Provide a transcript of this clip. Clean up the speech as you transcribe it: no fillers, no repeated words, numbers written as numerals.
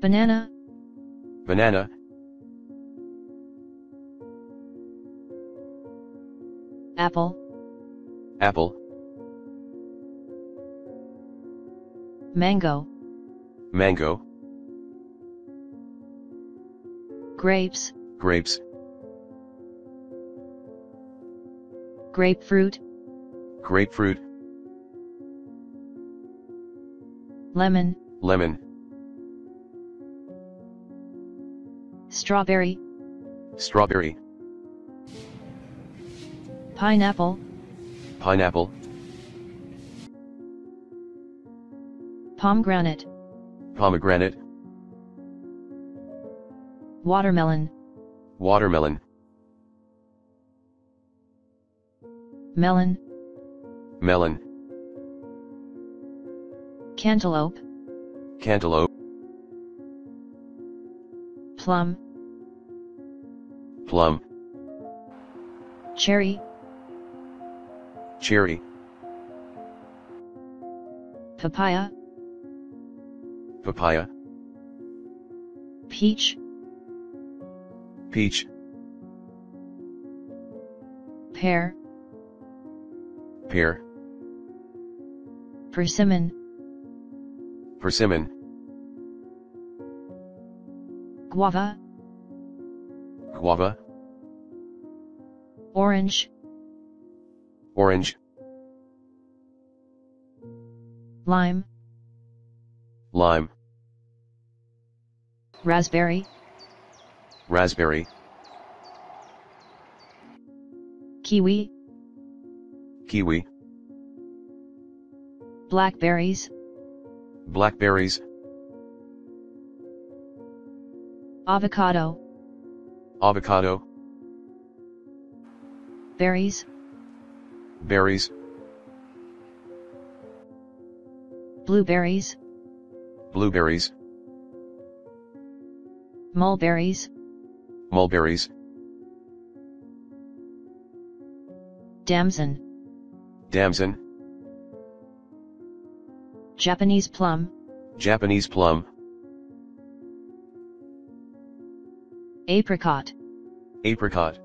banana, banana, apple, apple, mango, mango, grapes, grapes, grapefruit, grapefruit, lemon, lemon, strawberry, strawberry, pineapple, pineapple, pomegranate, pomegranate, watermelon, watermelon, melon, melon, cantaloupe, cantaloupe, plum, plum, cherry, cherry, papaya, papaya, peach, peach, pear, pear, persimmon, persimmon, guava, guava, orange, orange, lime, lime, raspberry, raspberry, kiwi, kiwi, blackberries, blackberries, avocado, avocado, berries, berries, blueberries, blueberries, mulberries, mulberries, damson, damson, Japanese plum, Japanese plum, apricot, apricot,